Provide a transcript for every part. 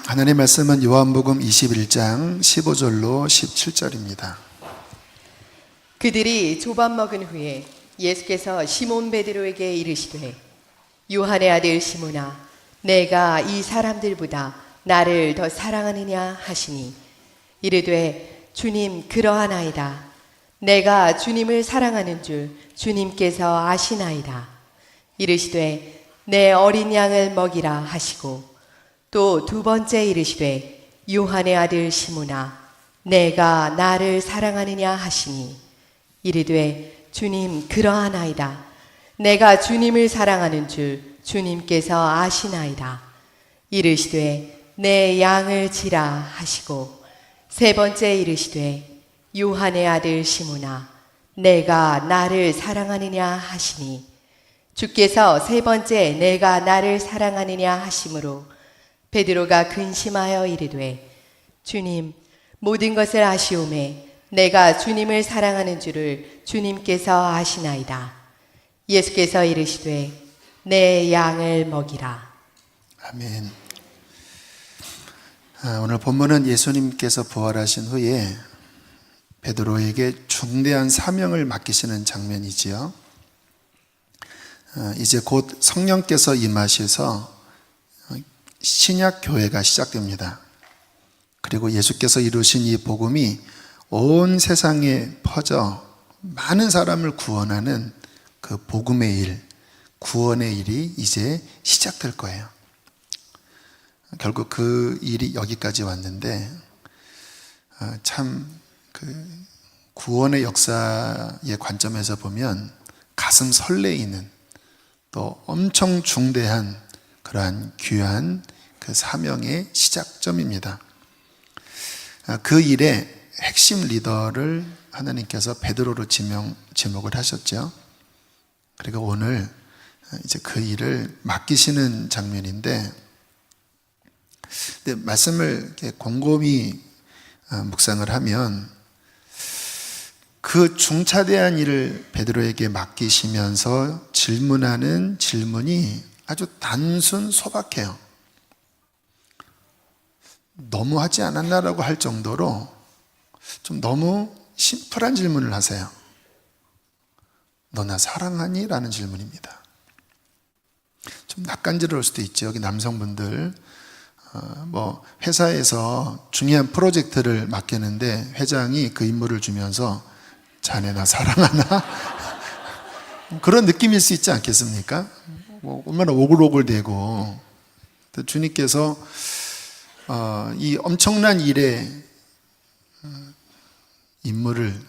하나님의 말씀은 요한복음 21장 15절로 17절입니다. 그들이 조밥 먹은 후에 예수께서 시몬 베드로에게 이르시되 요한의 아들 시몬아 내가 이 사람들보다 나를 더 사랑하느냐 하시니 이르되 주님 그러하나이다. 내가 주님을 사랑하는 줄 주님께서 아시나이다. 이르시되 내 어린 양을 먹이라 하시고 또 두 번째 이르시되 요한의 아들 시몬아 내가 나를 사랑하느냐 하시니 이르되 주님 그러하나이다. 내가 주님을 사랑하는 줄 주님께서 아시나이다. 이르시되 내 양을 치라 하시고 세 번째 이르시되 요한의 아들 시몬아 내가 나를 사랑하느냐 하시니 주께서 세 번째 내가 나를 사랑하느냐 하심으로 베드로가 근심하여 이르되 주님 모든 것을 아시오매 내가 주님을 사랑하는 줄을 주님께서 아시나이다. 예수께서 이르시되 내 양을 먹이라. 아멘. 오늘 본문은 예수님께서 부활하신 후에 베드로에게 중대한 사명을 맡기시는 장면이지요. 이제 곧 성령께서 임하셔서 신약 교회가 시작됩니다. 그리고 예수께서 이루신 이 복음이 온 세상에 퍼져 많은 사람을 구원하는 그 복음의 일, 구원의 일이 이제 시작될 거예요. 결국 그 일이 여기까지 왔는데 참 그 구원의 역사의 관점에서 보면 가슴 설레이는 또 엄청 중대한 그러한 귀한 그 사명의 시작점입니다. 그 일의 핵심 리더를 하나님께서 베드로로 지목을 하셨죠. 그리고 오늘 이제 그 일을 맡기시는 장면인데, 근데 말씀을 이렇게 곰곰이 묵상을 하면 그 중차대한 일을 베드로에게 맡기시면서 질문하는 질문이 아주 단순 소박해요. 너무하지 않았나라고 할 정도로 좀 너무 심플한 질문을 하세요. 너 나 사랑하니? 라는 질문입니다. 좀 낯간지러울 수도 있죠. 여기 남성분들 회사에서 중요한 프로젝트를 맡겼는데 회장이 그 임무를 주면서 자네 나 사랑하나? 그런 느낌일 수 있지 않겠습니까? 얼마나 오글오글대고. 주님께서 이 엄청난 일의 임무를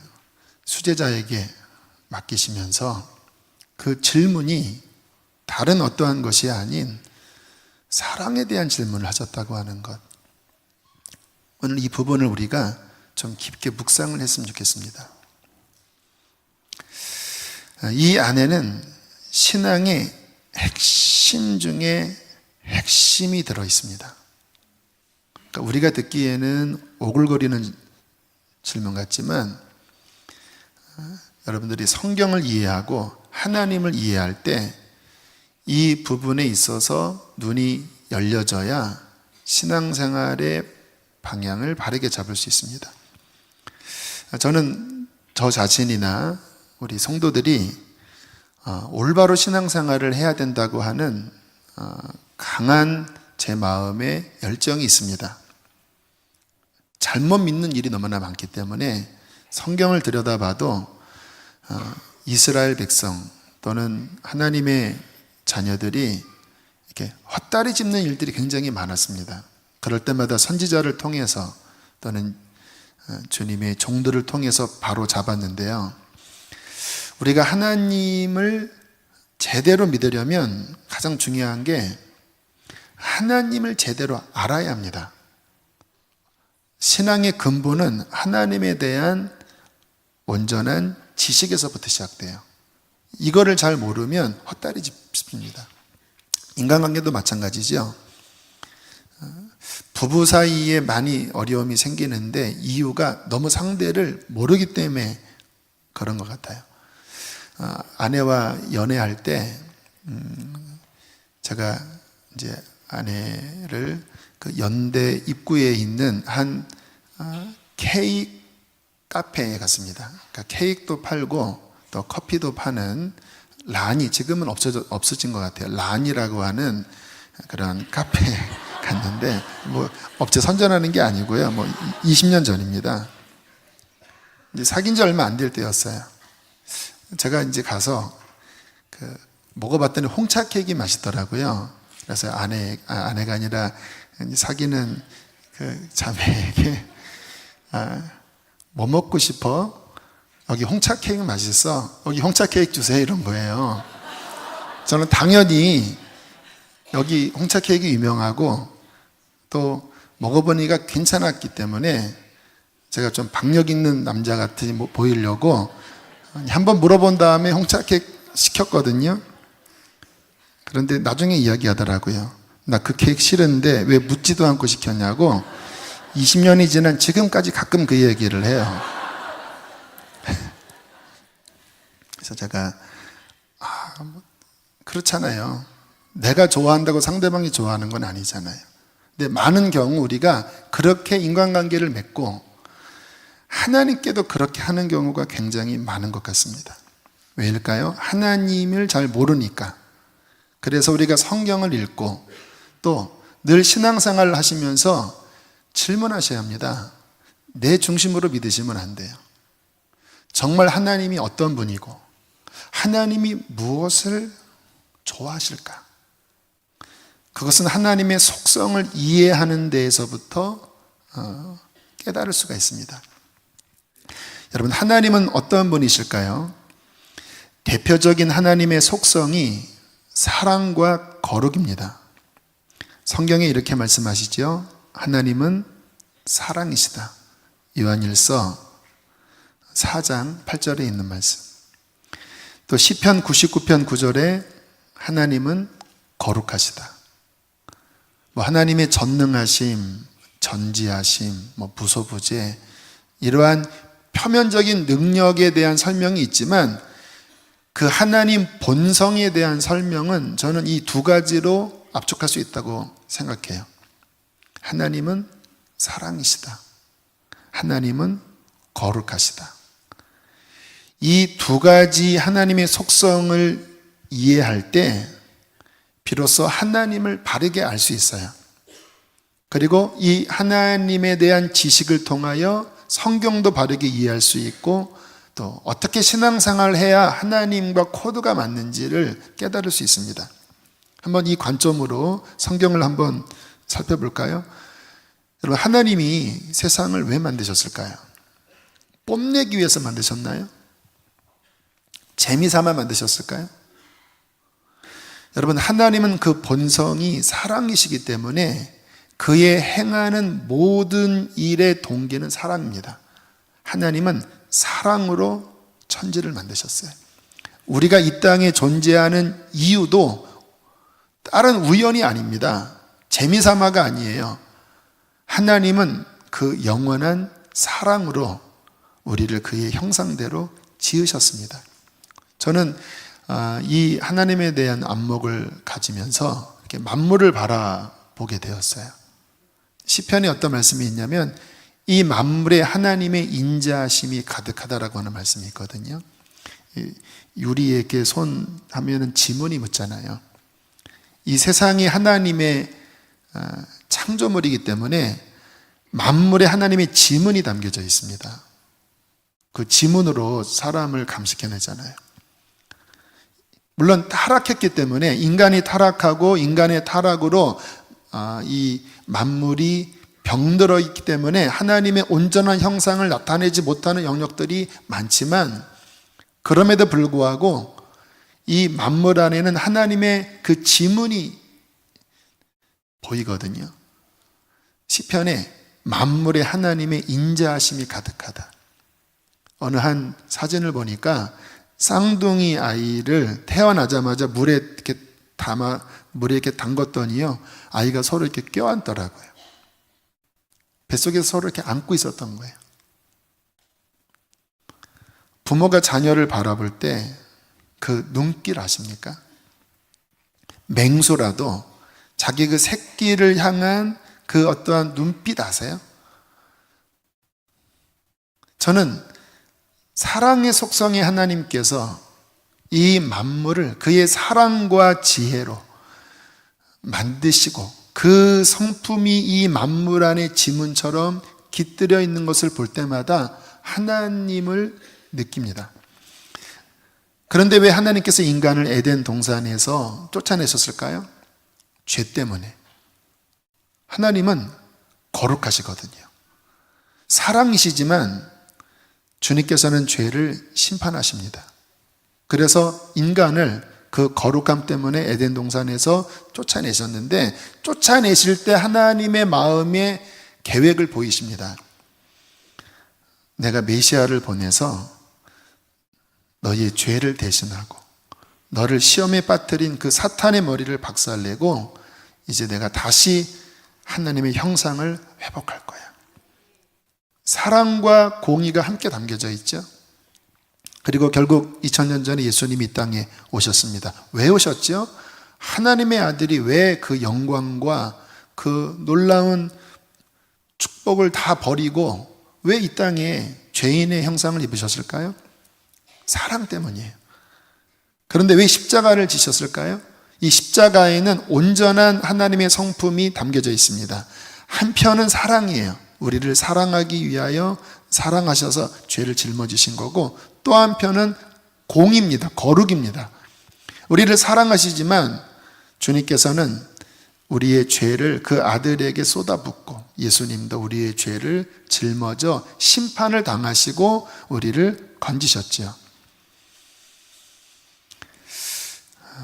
수제자에게 맡기시면서 그 질문이 다른 어떠한 것이 아닌 사랑에 대한 질문을 하셨다고 하는 것. 오늘 이 부분을 우리가 좀 깊게 묵상을 했으면 좋겠습니다. 이 안에는 신앙의 핵심 중에 핵심이 들어 있습니다. 그러니까 우리가 듣기에는 오글거리는 질문 같지만 여러분들이 성경을 이해하고 하나님을 이해할 때 이 부분에 있어서 눈이 열려져야 신앙생활의 방향을 바르게 잡을 수 있습니다. 저는 저 자신이나 우리 성도들이 올바로 신앙생활을 해야 된다고 하는 강한 제 마음에 열정이 있습니다. 잘못 믿는 일이 너무나 많기 때문에 성경을 들여다봐도 이스라엘 백성 또는 하나님의 자녀들이 이렇게 헛다리 짚는 일들이 굉장히 많았습니다. 그럴 때마다 선지자를 통해서 또는 주님의 종들을 통해서 바로 잡았는데요. 우리가 하나님을 제대로 믿으려면 가장 중요한 게 하나님을 제대로 알아야 합니다. 신앙의 근본은 하나님에 대한 온전한 지식에서부터 시작돼요. 이거를 잘 모르면 헛다리 짚습니다. 인간관계도 마찬가지죠. 부부 사이에 많이 어려움이 생기는데 이유가 너무 상대를 모르기 때문에 그런 것 같아요. 아내와 연애할 때 제가 이제 아내를 그 연대 입구에 있는 한 케이크 카페에 갔습니다. 그러니까 케이크도 팔고 또 커피도 파는 란이, 지금은 없어진 것 같아요. 란이라고 하는 그런 카페에 갔는데, 뭐 업체 선전하는 게 아니고요. 뭐 20년 전입니다. 이제 사귄 지 얼마 안 될 때였어요. 제가 이제 가서 먹어봤더니 홍차 케이크 맛있더라고요. 그래서 아내가 아니라 사귀는 그 자매에게 뭐 먹고 싶어? 여기 홍차 케이크 맛있어. 여기 홍차 케이크 주세요. 이런 거예요. 저는 당연히 여기 홍차 케이크 유명하고 또 먹어보니까 괜찮았기 때문에 제가 좀 박력 있는 남자 같이 보이려고 한번 물어본 다음에 홍차 케이크 시켰거든요. 그런데 나중에 이야기하더라고요. 나 그 케이크 싫은데 왜 묻지도 않고 시켰냐고. 20년이 지난 지금까지 가끔 그 얘기를 해요. 그래서 제가 그렇잖아요. 내가 좋아한다고 상대방이 좋아하는 건 아니잖아요. 근데 많은 경우 우리가 그렇게 인간관계를 맺고 하나님께도 그렇게 하는 경우가 굉장히 많은 것 같습니다. 왜일까요? 하나님을 잘 모르니까. 그래서 우리가 성경을 읽고 또 늘 신앙생활을 하시면서 질문하셔야 합니다. 내 중심으로 믿으시면 안 돼요. 정말 하나님이 어떤 분이고 하나님이 무엇을 좋아하실까? 그것은 하나님의 속성을 이해하는 데에서부터 깨달을 수가 있습니다. 여러분, 하나님은 어떤 분이실까요? 대표적인 하나님의 속성이 사랑과 거룩입니다. 성경에 이렇게 말씀하시죠. 하나님은 사랑이시다. 요한일서 4장 8절에 있는 말씀. 또 시편 99편 9절에 하나님은 거룩하시다. 뭐 하나님의 전능하심, 전지하심, 뭐 무소부재, 이러한 표면적인 능력에 대한 설명이 있지만 그 하나님 본성에 대한 설명은 저는 이 두 가지로 압축할 수 있다고 생각해요. 하나님은 사랑이시다. 하나님은 거룩하시다. 이 두 가지 하나님의 속성을 이해할 때 비로소 하나님을 바르게 알 수 있어요. 그리고 이 하나님에 대한 지식을 통하여 성경도 바르게 이해할 수 있고 또 어떻게 신앙생활을 해야 하나님과 코드가 맞는지를 깨달을 수 있습니다. 한번 이 관점으로 성경을 한번 살펴볼까요? 여러분, 하나님이 세상을 왜 만드셨을까요? 뽐내기 위해서 만드셨나요? 재미삼아 만드셨을까요? 여러분, 하나님은 그 본성이 사랑이시기 때문에 그의 행하는 모든 일의 동기는 사랑입니다. 하나님은 사랑으로 천지를 만드셨어요. 우리가 이 땅에 존재하는 이유도 다른 우연이 아닙니다. 재미삼아가 아니에요. 하나님은 그 영원한 사랑으로 우리를 그의 형상대로 지으셨습니다. 저는 이 하나님에 대한 안목을 가지면서 이렇게 만물을 바라보게 되었어요. 시편에 어떤 말씀이 있냐면 이 만물에 하나님의 인자하심이 가득하다라고 하는 말씀이 있거든요. 유리에게 손 하면은 지문이 묻잖아요. 이 세상이 하나님의 창조물이기 때문에 만물에 하나님의 지문이 담겨져 있습니다. 그 지문으로 사람을 감식해내잖아요. 물론 타락했기 때문에 인간이 타락하고 인간의 타락으로 이 만물이 병들어 있기 때문에 하나님의 온전한 형상을 나타내지 못하는 영역들이 많지만 그럼에도 불구하고 이 만물 안에는 하나님의 그 지문이 보이거든요. 시편에 만물에 하나님의 인자하심이 가득하다. 어느 한 사진을 보니까 쌍둥이 아이를 태어나자마자 물에 이렇게 담궜더니요, 아이가 서로 이렇게 껴안더라고요. 뱃속에서 서로 이렇게 안고 있었던 거예요. 부모가 자녀를 바라볼 때 그 눈길 아십니까? 맹수라도 자기 그 새끼를 향한 그 어떠한 눈빛 아세요? 저는 사랑의 속성의 하나님께서 이 만물을 그의 사랑과 지혜로 만드시고 그 성품이 이 만물 안에 지문처럼 깃들여 있는 것을 볼 때마다 하나님을 느낍니다. 그런데 왜 하나님께서 인간을 에덴 동산에서 쫓아내셨을까요? 죄 때문에. 하나님은 거룩하시거든요. 사랑이시지만 주님께서는 죄를 심판하십니다. 그래서 인간을 그 거룩함 때문에 에덴 동산에서 쫓아내셨는데, 쫓아내실 때 하나님의 마음의 계획을 보이십니다. 내가 메시아를 보내서 너희의 죄를 대신하고 너를 시험에 빠뜨린 그 사탄의 머리를 박살내고 이제 내가 다시 하나님의 형상을 회복할 거야. 사랑과 공의가 함께 담겨져 있죠. 그리고 결국 2000년 전에 예수님이 이 땅에 오셨습니다. 왜 오셨죠? 하나님의 아들이 왜 그 영광과 그 놀라운 축복을 다 버리고 왜 이 땅에 죄인의 형상을 입으셨을까요? 사랑 때문이에요. 그런데 왜 십자가를 지셨을까요? 이 십자가에는 온전한 하나님의 성품이 담겨져 있습니다. 한편은 사랑이에요. 우리를 사랑하기 위하여 사랑하셔서 죄를 짊어지신 거고, 또 한편은 공입니다. 거룩입니다. 우리를 사랑하시지만 주님께서는 우리의 죄를 그 아들에게 쏟아붓고, 예수님도 우리의 죄를 짊어져 심판을 당하시고 우리를 건지셨죠.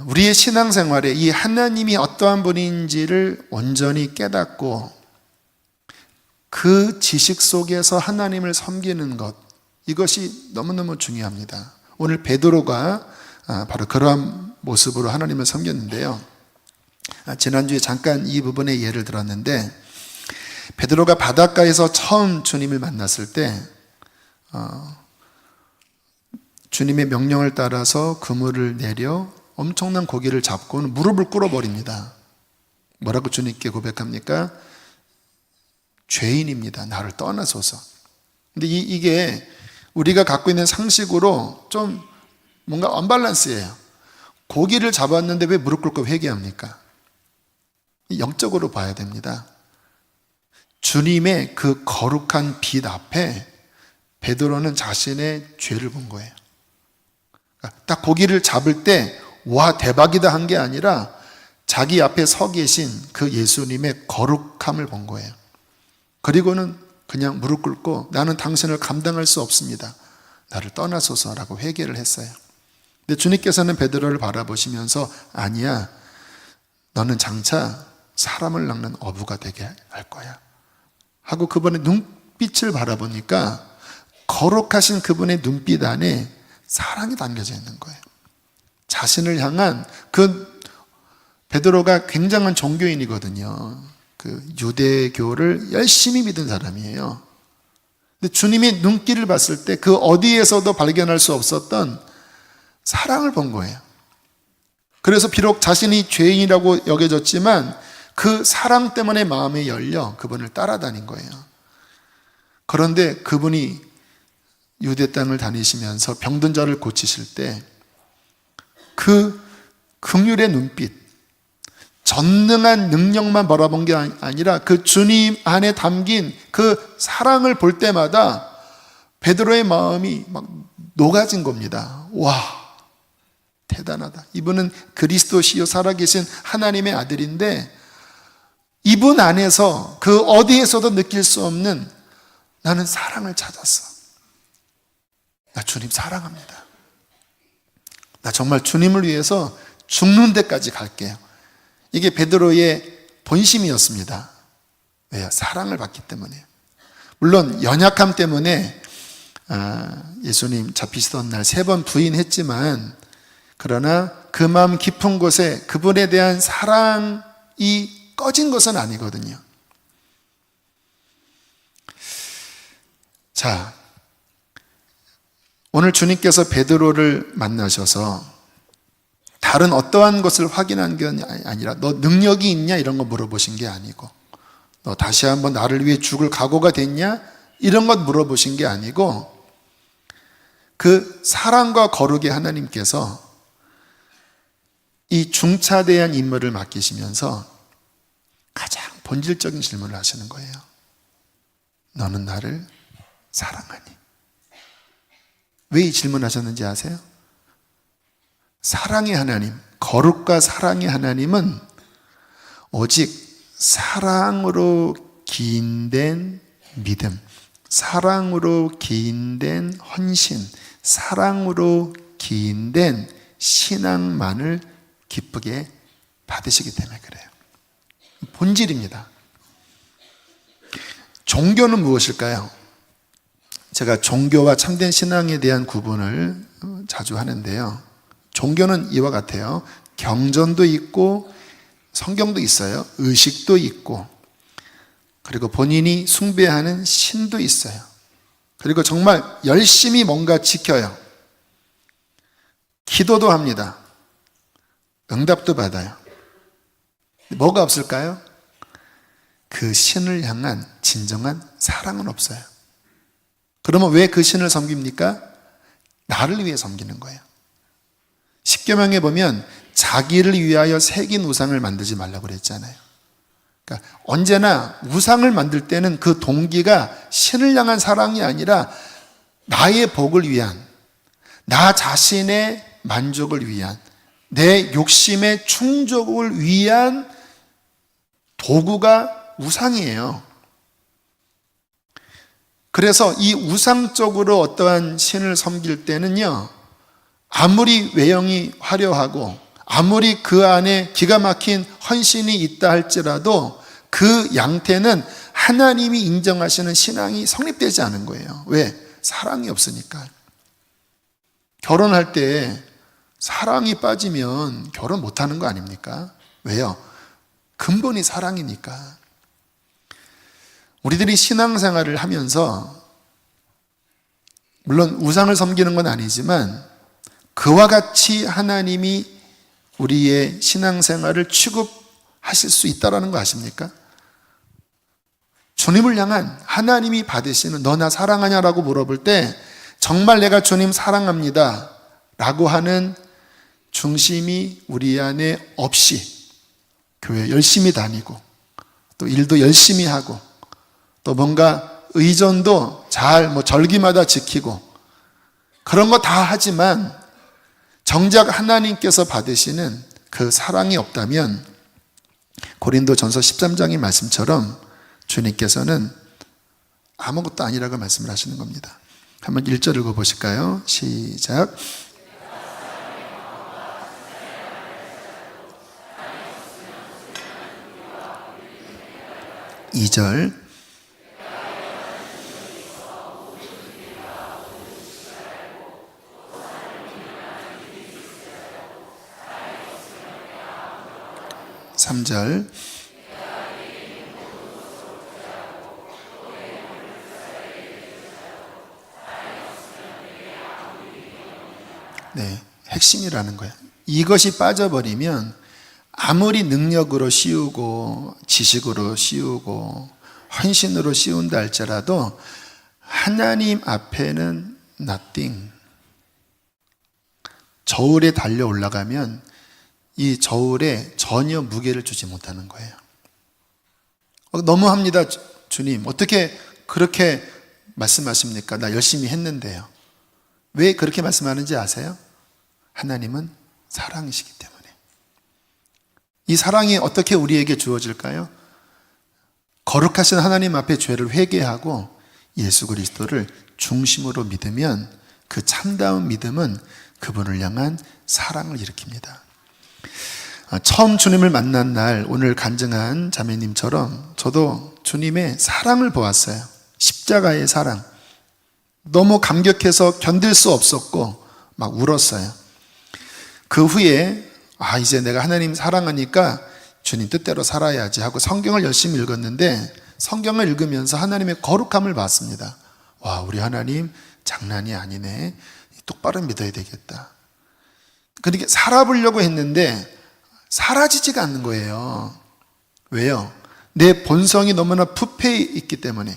우리의 신앙생활에 이 하나님이 어떠한 분인지를 온전히 깨닫고 그 지식 속에서 하나님을 섬기는 것, 이것이 너무너무 중요합니다. 오늘 베드로가 바로 그러한 모습으로 하나님을 섬겼는데요. 지난주에 잠깐 이 부분의 예를 들었는데, 베드로가 바닷가에서 처음 주님을 만났을 때 주님의 명령을 따라서 그물을 내려 엄청난 고기를 잡고는 무릎을 꿇어버립니다. 뭐라고 주님께 고백합니까? 죄인입니다. 나를 떠나소서. 근데 이게 우리가 갖고 있는 상식으로 좀 뭔가 언밸런스예요. 고기를 잡았는데 왜 무릎 꿇고 회개합니까? 영적으로 봐야 됩니다. 주님의 그 거룩한 빛 앞에 베드로는 자신의 죄를 본 거예요. 딱 고기를 잡을 때 와 대박이다 한 게 아니라 자기 앞에 서 계신 그 예수님의 거룩함을 본 거예요. 그리고는 그냥 무릎 꿇고 나는 당신을 감당할 수 없습니다. 나를 떠나소서라고 회개를 했어요. 근데 주님께서는 베드로를 바라보시면서 아니야, 너는 장차 사람을 낚는 어부가 되게 할 거야 하고 그분의 눈빛을 바라보니까 거룩하신 그분의 눈빛 안에 사랑이 담겨져 있는 거예요. 자신을 향한 그 베드로가 굉장한 종교인이거든요. 그 유대교를 열심히 믿은 사람이에요. 근데 주님의 눈길을 봤을 때 그 어디에서도 발견할 수 없었던 사랑을 본 거예요. 그래서 비록 자신이 죄인이라고 여겨졌지만 그 사랑 때문에 마음이 열려 그분을 따라다닌 거예요. 그런데 그분이 유대 땅을 다니시면서 병든 자를 고치실 때 그 긍휼의 눈빛, 전능한 능력만 바라본 게 아니라 그 주님 안에 담긴 그 사랑을 볼 때마다 베드로의 마음이 막 녹아진 겁니다. 와, 대단하다. 이분은 그리스도시요 살아계신 하나님의 아들인데 이분 안에서 그 어디에서도 느낄 수 없는 나는 사랑을 찾았어. 나 주님 사랑합니다. 나 정말 주님을 위해서 죽는 데까지 갈게요. 이게 베드로의 본심이었습니다. 왜요? 사랑을 받기 때문에. 물론 연약함 때문에 예수님 잡히시던 날 3번 부인했지만, 그러나 그 마음 깊은 곳에 그분에 대한 사랑이 꺼진 것은 아니거든요. 자, 오늘 주님께서 베드로를 만나셔서 다른 어떠한 것을 확인한 게 아니라 너 능력이 있냐 이런 거 물어보신 게 아니고, 너 다시 한번 나를 위해 죽을 각오가 됐냐 이런 것 물어보신 게 아니고, 그 사랑과 거룩의 하나님께서 이 중차대한 임무를 맡기시면서 가장 본질적인 질문을 하시는 거예요. 너는 나를 사랑하니? 왜 이 질문하셨는지 아세요? 사랑의 하나님, 거룩과 사랑의 하나님은 오직 사랑으로 기인된 믿음, 사랑으로 기인된 헌신, 사랑으로 기인된 신앙만을 기쁘게 받으시기 때문에 그래요. 본질입니다. 종교는 무엇일까요? 제가 종교와 참된 신앙에 대한 구분을 자주 하는데요. 종교는 이와 같아요. 경전도 있고 성경도 있어요. 의식도 있고, 그리고 본인이 숭배하는 신도 있어요. 그리고 정말 열심히 뭔가 지켜요. 기도도 합니다. 응답도 받아요. 뭐가 없을까요? 그 신을 향한 진정한 사랑은 없어요. 그러면 왜 그 신을 섬깁니까? 나를 위해 섬기는 거예요. 십계명에 보면 자기를 위하여 새긴 우상을 만들지 말라고 그랬잖아요. 그러니까 언제나 우상을 만들 때는 그 동기가 신을 향한 사랑이 아니라 나의 복을 위한, 나 자신의 만족을 위한, 내 욕심의 충족을 위한 도구가 우상이에요. 그래서 이 우상적으로 어떠한 신을 섬길 때는요, 아무리 외형이 화려하고 아무리 그 안에 기가 막힌 헌신이 있다 할지라도 그 양태는 하나님이 인정하시는 신앙이 성립되지 않은 거예요. 왜? 사랑이 없으니까. 결혼할 때 사랑이 빠지면 결혼 못하는 거 아닙니까? 왜요? 근본이 사랑이니까. 우리들이 신앙생활을 하면서 물론 우상을 섬기는 건 아니지만 그와 같이 하나님이 우리의 신앙생활을 취급하실 수 있다는 거 아십니까? 주님을 향한 하나님이 받으시는 너 나 사랑하냐라고 물어볼 때 정말 내가 주님 사랑합니다 라고 하는 중심이 우리 안에 없이 교회 열심히 다니고 또 일도 열심히 하고 또 뭔가 의전도 잘 절기마다 지키고 그런 거 다 하지만 정작 하나님께서 받으시는 그 사랑이 없다면 고린도전서 13장의 말씀처럼 주님께서는 아무것도 아니라고 말씀을 하시는 겁니다. 한번 1절 읽어보실까요? 시작. 2절. 삼절. 네, 핵심이라는 거예요. 이것이 빠져버리면 아무리 능력으로 씌우고 지식으로 씌우고 헌신으로 씌운다 할지라도 하나님 앞에는 nothing. 저울에 달려 올라가면 이 저울에 전혀 무게를 주지 못하는 거예요. 너무합니다, 주님. 어떻게 그렇게 말씀하십니까? 나 열심히 했는데요. 왜 그렇게 말씀하는지 아세요? 하나님은 사랑이시기 때문에. 이 사랑이 어떻게 우리에게 주어질까요? 거룩하신 하나님 앞에 죄를 회개하고 예수 그리스도를 중심으로 믿으면 그 참다운 믿음은 그분을 향한 사랑을 일으킵니다. 처음 주님을 만난 날 오늘 간증한 자매님처럼 저도 주님의 사랑을 보았어요. 십자가의 사랑. 너무 감격해서 견딜 수 없었고 막 울었어요. 그 후에 이제 내가 하나님 사랑하니까 주님 뜻대로 살아야지 하고 성경을 열심히 읽었는데 성경을 읽으면서 하나님의 거룩함을 봤습니다. 와, 우리 하나님 장난이 아니네. 똑바로 믿어야 되겠다. 그렇게 살아보려고 했는데 사라지지가 않는 거예요. 왜요? 내 본성이 너무나 부패해 있기 때문에.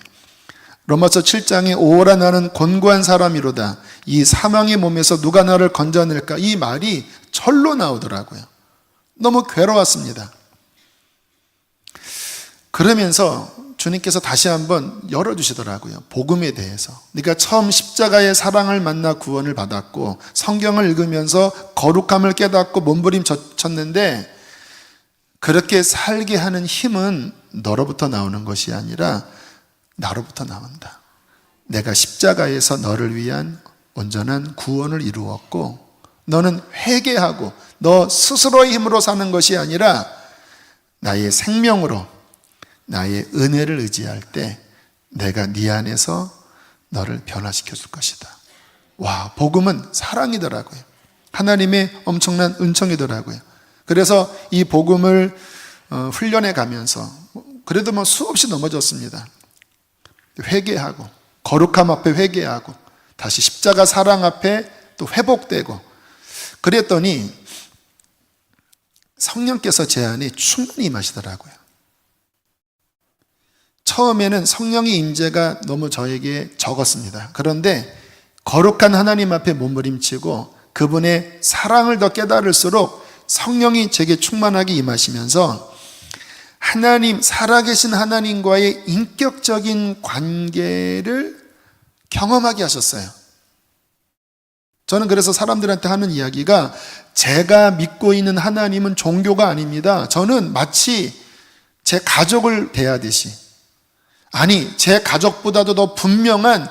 로마서 7장에 오라 나는 곤고한 사람이로다. 이 사망의 몸에서 누가 나를 건져낼까? 이 말이 절로 나오더라고요. 너무 괴로웠습니다. 그러면서 주님께서 다시 한번 열어주시더라고요. 복음에 대해서. 네가 처음 십자가의 사랑을 만나 구원을 받았고 성경을 읽으면서 거룩함을 깨닫고 몸부림쳤는데 그렇게 살게 하는 힘은 너로부터 나오는 것이 아니라 나로부터 나온다. 내가 십자가에서 너를 위한 온전한 구원을 이루었고 너는 회개하고 너 스스로의 힘으로 사는 것이 아니라 나의 생명으로 나의 은혜를 의지할 때 내가 네 안에서 너를 변화시켜 줄 것이다. 와, 복음은 사랑이더라고요. 하나님의 엄청난 은총이더라고요. 그래서 이 복음을 훈련해 가면서 그래도 뭐 수없이 넘어졌습니다. 회개하고 거룩함 앞에 회개하고 다시 십자가 사랑 앞에 또 회복되고 그랬더니 성령께서 제 안에 충만히 임하시더라고요. 처음에는 성령의 임재가 너무 저에게 적었습니다. 그런데 거룩한 하나님 앞에 몸부림치고 그분의 사랑을 더 깨달을수록 성령이 제게 충만하게 임하시면서 하나님, 살아계신 하나님과의 인격적인 관계를 경험하게 하셨어요. 저는 그래서 사람들한테 하는 이야기가 제가 믿고 있는 하나님은 종교가 아닙니다. 저는 마치 제 가족을 대하듯이 아니 제 가족보다도 더 분명한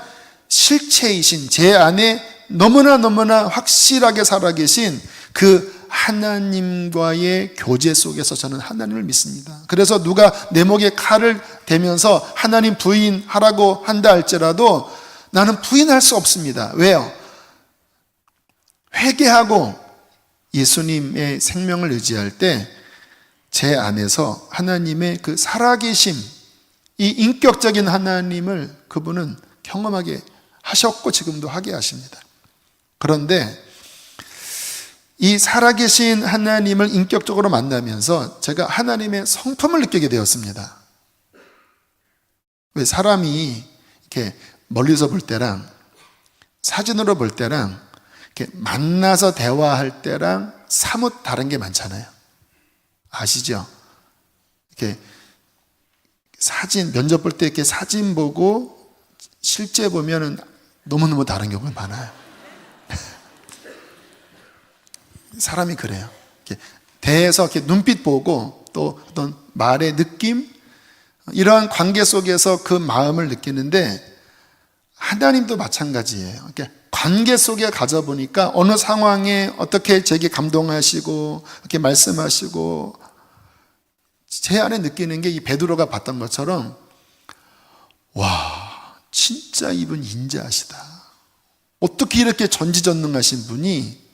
실체이신 제 안에 너무나 확실하게 살아계신 그 하나님과의 교제 속에서 저는 하나님을 믿습니다. 그래서 누가 내 목에 칼을 대면서 하나님 부인하라고 한다 할지라도 나는 부인할 수 없습니다. 왜요? 회개하고 예수님의 생명을 의지할 때 제 안에서 하나님의 그 살아계심, 이 인격적인 하나님을 그분은 경험하게 하셨고 지금도 하게 하십니다. 그런데 이 살아계신 하나님을 인격적으로 만나면서 제가 하나님의 성품을 느끼게 되었습니다. 왜 사람이 이렇게 멀리서 볼 때랑 사진으로 볼 때랑 이렇게 만나서 대화할 때랑 사뭇 다른 게 많잖아요. 아시죠? 이렇게 사진, 면접 볼 때 이렇게 사진 보고 실제 보면은 너무너무 다른 경우가 많아요. 사람이 그래요. 이렇게 대해서 이렇게 눈빛 보고 또 어떤 말의 느낌, 이러한 관계 속에서 그 마음을 느끼는데 하나님도 마찬가지예요. 이렇게 관계 속에 가져보니까 어느 상황에 어떻게 제게 감동하시고 이렇게 말씀하시고 제 안에 느끼는 게 이 베드로가 봤던 것처럼 와, 진짜 이분 인자하시다. 어떻게 이렇게 전지전능하신 분이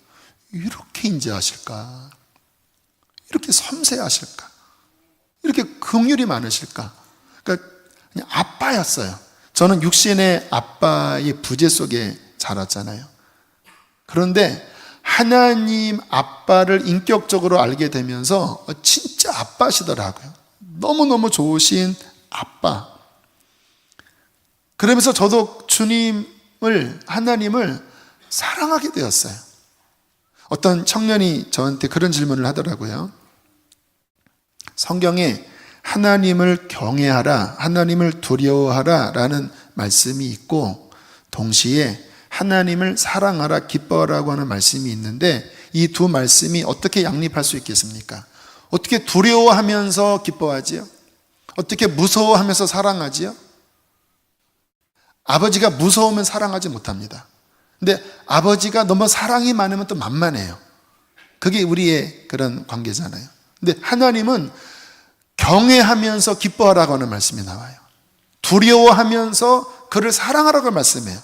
이렇게 인자하실까? 이렇게 섬세하실까? 이렇게 긍휼이 많으실까? 그러니까 그냥 아빠였어요. 저는 육신의 아빠의 부재 속에 자랐잖아요. 그런데 하나님 아빠를 인격적으로 알게 되면서 진짜 아빠시더라고요. 너무너무 좋으신 아빠. 그러면서 저도 주님을, 하나님을 사랑하게 되었어요. 어떤 청년이 저한테 그런 질문을 하더라고요. 성경에 하나님을 경외하라, 하나님을 두려워하라 라는 말씀이 있고 동시에 하나님을 사랑하라, 기뻐하라고 하는 말씀이 있는데 이 두 말씀이 어떻게 양립할 수 있겠습니까? 어떻게 두려워하면서 기뻐하지요? 어떻게 무서워하면서 사랑하지요? 아버지가 무서우면 사랑하지 못합니다. 근데 아버지가 너무 사랑이 많으면 또 만만해요. 그게 우리의 그런 관계잖아요. 근데 하나님은 경외하면서 기뻐하라고 하는 말씀이 나와요. 두려워하면서 그를 사랑하라고 말씀해요.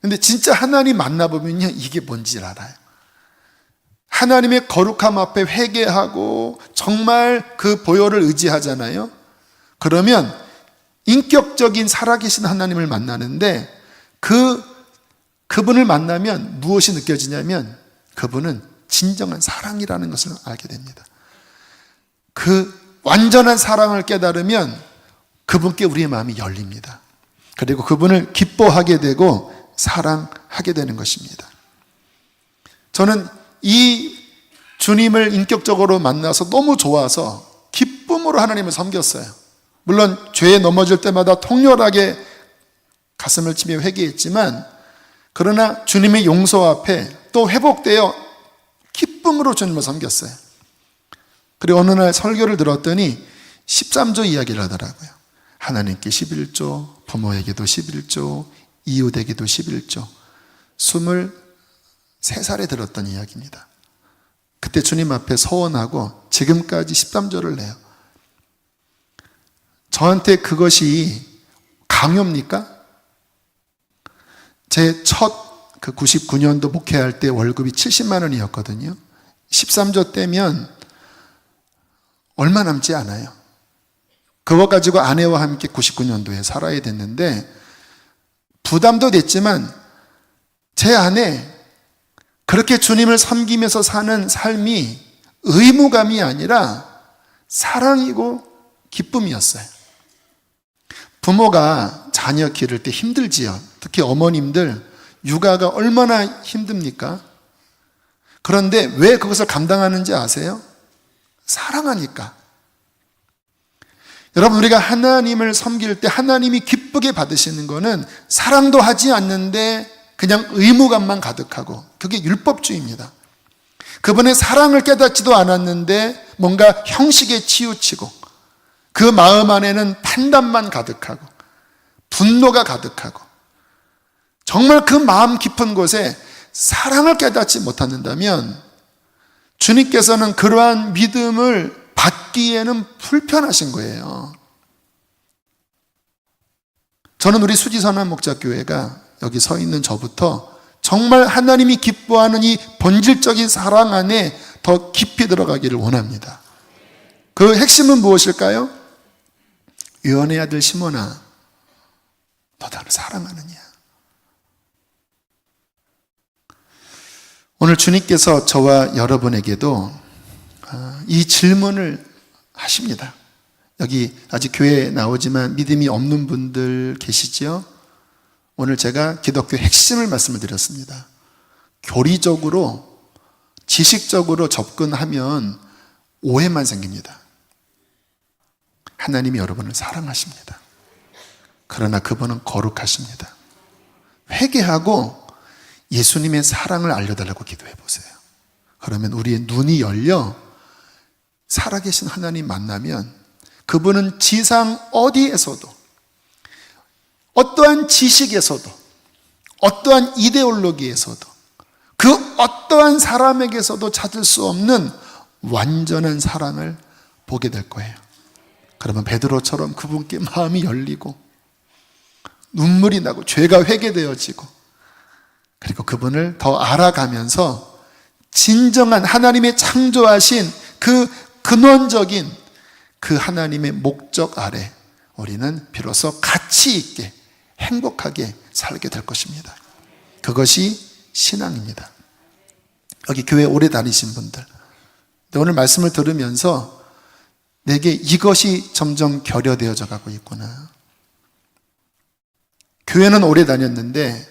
근데 진짜 하나님 만나보면요, 이게 뭔지 알아요. 하나님의 거룩함 앞에 회개하고 정말 그 보혈을 의지하잖아요. 그러면 인격적인 살아계신 하나님을 만나는데 그분을 만나면 무엇이 느껴지냐면 그분은 진정한 사랑이라는 것을 알게 됩니다. 그 완전한 사랑을 깨달으면 그분께 우리의 마음이 열립니다. 그리고 그분을 기뻐하게 되고 사랑하게 되는 것입니다. 저는 이 주님을 인격적으로 만나서 너무 좋아서 기쁨으로 하나님을 섬겼어요. 물론 죄에 넘어질 때마다 통렬하게 가슴을 치며 회개했지만, 그러나 주님의 용서 앞에 또 회복되어 기쁨으로 주님을 섬겼어요. 그리고 어느 날 설교를 들었더니 13조 이야기를 하더라고요. 하나님께 11조, 부모에게도 11조, 이웃에게도 11조. 23살에 들었던 이야기입니다. 그때 주님 앞에 서원하고 지금까지 13조를 내요. 저한테 그것이 강요입니까? 제 첫 99년도 목회할 때 월급이 70만 원이었거든요. 13조 떼면 얼마 남지 않아요. 그거 가지고 아내와 함께 99년도에 살아야 됐는데 부담도 됐지만 제 안에 그렇게 주님을 섬기면서 사는 삶이 의무감이 아니라 사랑이고 기쁨이었어요. 부모가 자녀 기를 때 힘들지요. 특히 어머님들 육아가 얼마나 힘듭니까? 그런데 왜 그것을 감당하는지 아세요? 사랑하니까. 여러분, 우리가 하나님을 섬길 때 하나님이 기쁘게 받으시는 것은 사랑도 하지 않는데 그냥 의무감만 가득하고, 그게 율법주의입니다. 그분의 사랑을 깨닫지도 않았는데 뭔가 형식에 치우치고, 그 마음 안에는 판단만 가득하고 분노가 가득하고, 정말 그 마음 깊은 곳에 사랑을 깨닫지 못한다면 주님께서는 그러한 믿음을 받기에는 불편하신 거예요. 저는 우리 수지선한 목자교회가 여기 서 있는 저부터 정말 하나님이 기뻐하는 이 본질적인 사랑 안에 더 깊이 들어가기를 원합니다. 그 핵심은 무엇일까요? 요한의 아들 시몬아, 너 나를 사랑하느냐? 오늘 주님께서 저와 여러분에게도 이 질문을 하십니다. 여기 아직 교회에 나오지만 믿음이 없는 분들 계시지요? 오늘 제가 기독교 핵심을 말씀을 드렸습니다. 교리적으로, 지식적으로 접근하면 오해만 생깁니다. 하나님이 여러분을 사랑하십니다. 그러나 그분은 거룩하십니다. 회개하고 예수님의 사랑을 알려달라고 기도해 보세요. 그러면 우리의 눈이 열려 살아계신 하나님 만나면 그분은 지상 어디에서도, 어떠한 지식에서도, 어떠한 이데올로기에서도, 그 어떠한 사람에게서도 찾을 수 없는 완전한 사랑을 보게 될 거예요. 그러면 베드로처럼 그분께 마음이 열리고 눈물이 나고 죄가 회개되어지고, 그리고 그분을 더 알아가면서 진정한 하나님의 창조하신 그 근원적인 그 하나님의 목적 아래 우리는 비로소 가치 있게 행복하게 살게 될 것입니다. 그것이 신앙입니다. 여기 교회 오래 다니신 분들, 오늘 말씀을 들으면서 내게 이것이 점점 결여되어져 가고 있구나. 교회는 오래 다녔는데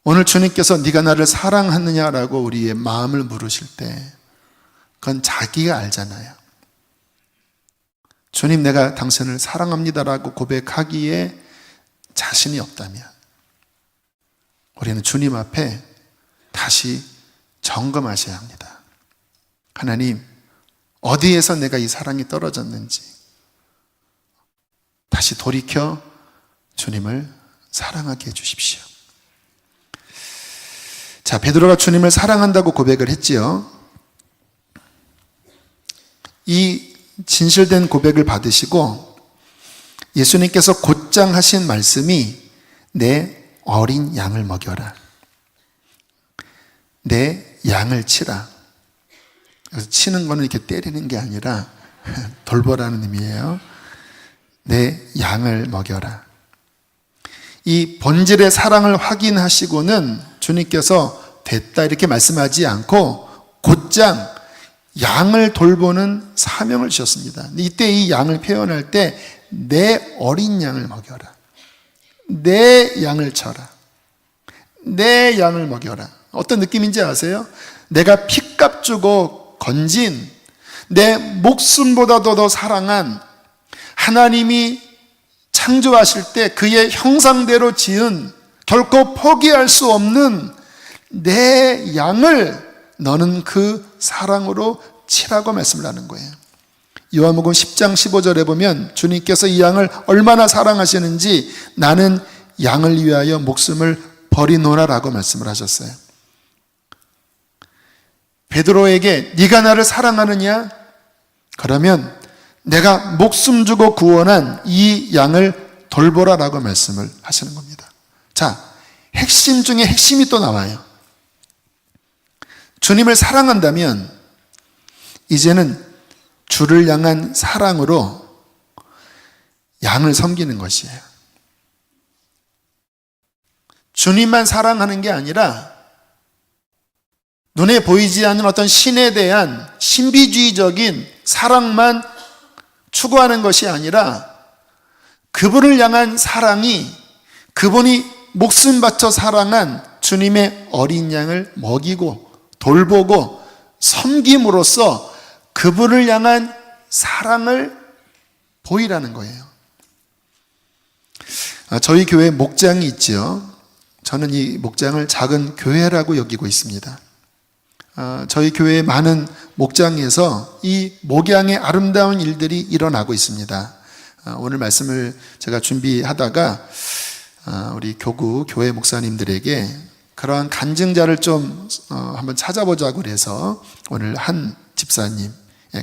오늘 주님께서 네가 나를 사랑하느냐라고 우리의 마음을 물으실 때 그건 자기가 알잖아요. 주님, 내가 당신을 사랑합니다라고 고백하기에 자신이 없다면 우리는 주님 앞에 다시 점검하셔야 합니다. 하나님, 어디에서 내가 이 사랑이 떨어졌는지 다시 돌이켜 주님을 사랑하게 해주십시오. 자, 베드로가 주님을 사랑한다고 고백을 했지요. 이 진실된 고백을 받으시고 예수님께서 곧장 하신 말씀이 내 어린 양을 먹여라. 내 양을 치라. 그래서 치는 거는 이렇게 때리는 게 아니라 돌보라는 의미예요. 내 양을 먹여라. 이 본질의 사랑을 확인하시고는 주님께서 됐다 이렇게 말씀하지 않고 곧장 양을 돌보는 사명을 주셨습니다. 이때 이 양을 표현할 때 내 어린 양을 먹여라, 내 양을 쳐라, 내 양을 먹여라. 어떤 느낌인지 아세요? 내가 핏값 주고 건진 내 목숨보다도 더 사랑한 하나님이 창조하실 때 그의 형상대로 지은 결코 포기할 수 없는 내 양을 너는 그 사랑으로 치라고 말씀을 하는 거예요. 요한복음 10장 15절에 보면 주님께서 이 양을 얼마나 사랑하시는지 나는 양을 위하여 목숨을 버리노라라고 말씀을 하셨어요. 베드로에게 네가 나를 사랑하느냐? 그러면 내가 목숨 주고 구원한 이 양을 돌보라라고 말씀을 하시는 겁니다. 자, 핵심 중에 핵심이 또 나와요. 주님을 사랑한다면 이제는 주를 향한 사랑으로 양을 섬기는 것이에요. 주님만 사랑하는 게 아니라 눈에 보이지 않는 어떤 신에 대한 신비주의적인 사랑만 추구하는 것이 아니라 그분을 향한 사랑이 그분이 목숨 바쳐 사랑한 주님의 어린 양을 먹이고 돌보고 섬김으로써 그분을 향한 사랑을 보이라는 거예요. 저희 교회 목장이 있죠. 저는 이 목장을 작은 교회라고 여기고 있습니다. 저희 교회의 많은 목장에서 이 목양의 아름다운 일들이 일어나고 있습니다. 오늘 말씀을 제가 준비하다가 우리 교회 목사님들에게 그러한 간증자를 좀 한번 찾아보자고 그래서 오늘 한 집사님의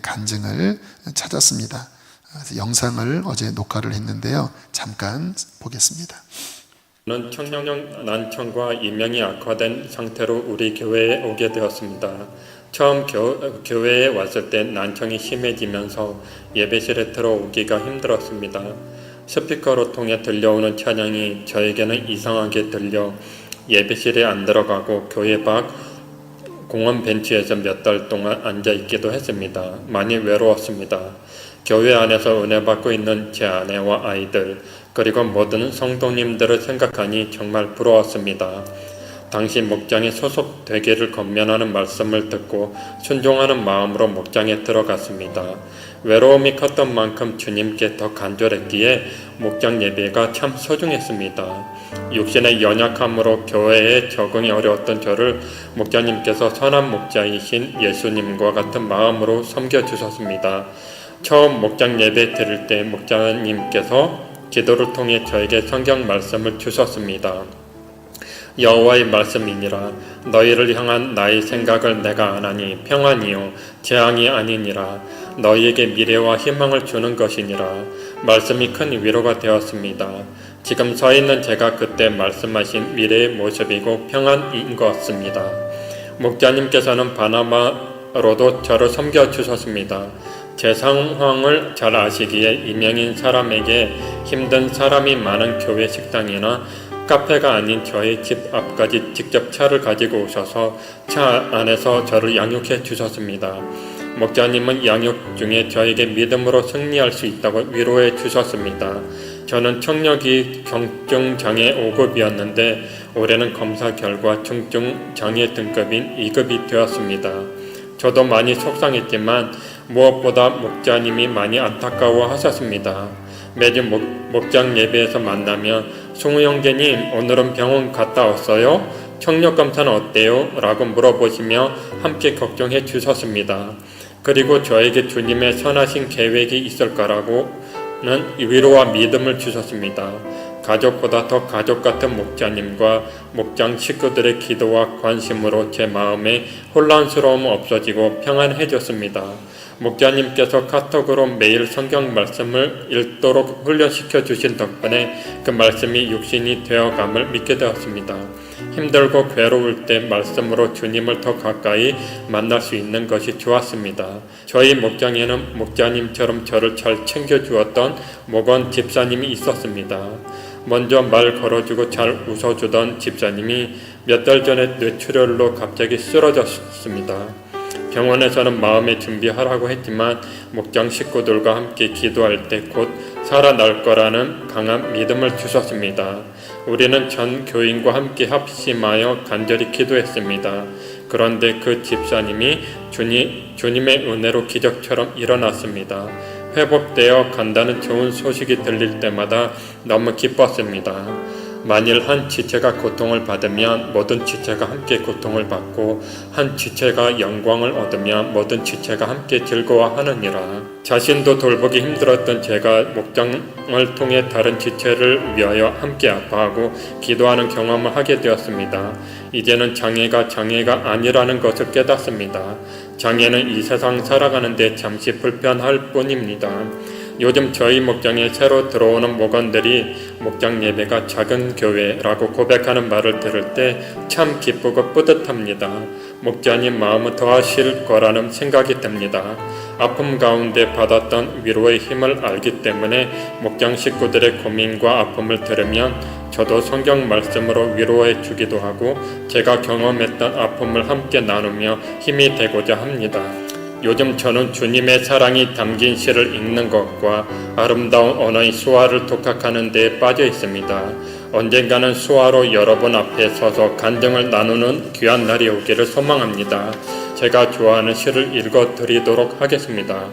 간증을 찾았습니다. 그래서 영상을 어제 녹화를 했는데요. 잠깐 보겠습니다. 저는 청년형 난청과 이명이 악화된 상태로 우리 교회에 오게 되었습니다. 처음 교회에 왔을 때 난청이 심해지면서 예배실에 들어오기가 힘들었습니다. 스피커로 통해 들려오는 찬양이 저에게는 이상하게 들려 예배실에 안 들어가고 교회 밖 공원 벤치에서 몇 달 동안 앉아있기도 했습니다. 많이 외로웠습니다. 교회 안에서 은혜 받고 있는 제 아내와 아이들 그리고 모든 성도님들을 생각하니 정말 부러웠습니다. 당시 목장에 소속되기를 권면하는 말씀을 듣고 순종하는 마음으로 목장에 들어갔습니다. 외로움이 컸던 만큼 주님께 더 간절했기에 목장 예배가 참 소중했습니다. 육신의 연약함으로 교회에 적응이 어려웠던 저를 목자님께서 선한 목자이신 예수님과 같은 마음으로 섬겨주셨습니다. 처음 목장 예배 드릴 때 목자님께서 기도를 통해 저에게 성경 말씀을 주셨습니다. 여호와의 말씀이니라. 너희를 향한 나의 생각을 내가 아나니 평안이요 재앙이 아니니라. 너희에게 미래와 희망을 주는 것이니라. 말씀이 큰 위로가 되었습니다. 지금 서 있는 제가 그때 말씀하신 미래의 모습이고 평안인 것 같습니다. 목자님께서는 바나바로도 저를 섬겨주셨습니다. 제 상황을 잘 아시기에 이명인 사람에게 힘든 사람이 많은 교회 식당이나 카페가 아닌 저의 집 앞까지 직접 차를 가지고 오셔서 차 안에서 저를 양육해 주셨습니다. 목자님은 양육 중에 저에게 믿음으로 승리할 수 있다고 위로해 주셨습니다. 저는 청력이 경증장애 5급이었는데 올해는 검사 결과 중증장애 등급인 2급이 되었습니다. 저도 많이 속상했지만 무엇보다 목자님이 많이 안타까워 하셨습니다. 매주 목장 예배에서 만나면 승우 형제님 오늘은 병원 갔다 왔어요? 청력 검사는 어때요? 라고 물어보시며 함께 걱정해 주셨습니다. 그리고 저에게 주님의 선하신 계획이 있을 거라고는 위로와 믿음을 주셨습니다. 가족보다 더 가족 같은 목자님과 목장 식구들의 기도와 관심으로 제 마음에 혼란스러움은 없어지고 평안해졌습니다. 목자님께서 카톡으로 매일 성경 말씀을 읽도록 훈련시켜 주신 덕분에 그 말씀이 육신이 되어감을 믿게 되었습니다. 힘들고 괴로울 때 말씀으로 주님을 더 가까이 만날 수 있는 것이 좋았습니다. 저희 목장에는 목자님처럼 저를 잘 챙겨주었던 목원 집사님이 있었습니다. 먼저 말 걸어주고 잘 웃어주던 집사님이 몇 달 전에 뇌출혈로 갑자기 쓰러졌습니다. 병원에서는 마음의 준비하라고 했지만 목장 식구들과 함께 기도할 때 곧 살아날 거라는 강한 믿음을 주셨습니다. 우리는 전 교인과 함께 합심하여 간절히 기도했습니다. 그런데 그 집사님이 주님의 은혜로 기적처럼 일어났습니다. 회복되어 간다는 좋은 소식이 들릴 때마다 너무 기뻤습니다. 만일 한 지체가 고통을 받으면 모든 지체가 함께 고통을 받고 한 지체가 영광을 얻으면 모든 지체가 함께 즐거워하느니라. 자신도 돌보기 힘들었던 제가 목장을 통해 다른 지체를 위하여 함께 아파하고 기도하는 경험을 하게 되었습니다. 이제는 장애가 아니라는 것을 깨닫습니다. 장애는 이 세상 살아가는 데 잠시 불편할 뿐입니다. 요즘 저희 목장에 새로 들어오는 목원들이 목장 예배가 작은 교회라고 고백하는 말을 들을 때 참 기쁘고 뿌듯합니다. 목자님 마음은 더하실 거라는 생각이 듭니다. 아픔 가운데 받았던 위로의 힘을 알기 때문에 목장 식구들의 고민과 아픔을 들으면 저도 성경 말씀으로 위로해 주기도 하고 제가 경험했던 아픔을 함께 나누며 힘이 되고자 합니다. 요즘 저는 주님의 사랑이 담긴 시를 읽는 것과 아름다운 언어의 수화를 독학하는 데 빠져 있습니다. 언젠가는 수화로 여러분 앞에 서서 간증을 나누는 귀한 날이 오기를 소망합니다. 제가 좋아하는 시를 읽어드리도록 하겠습니다.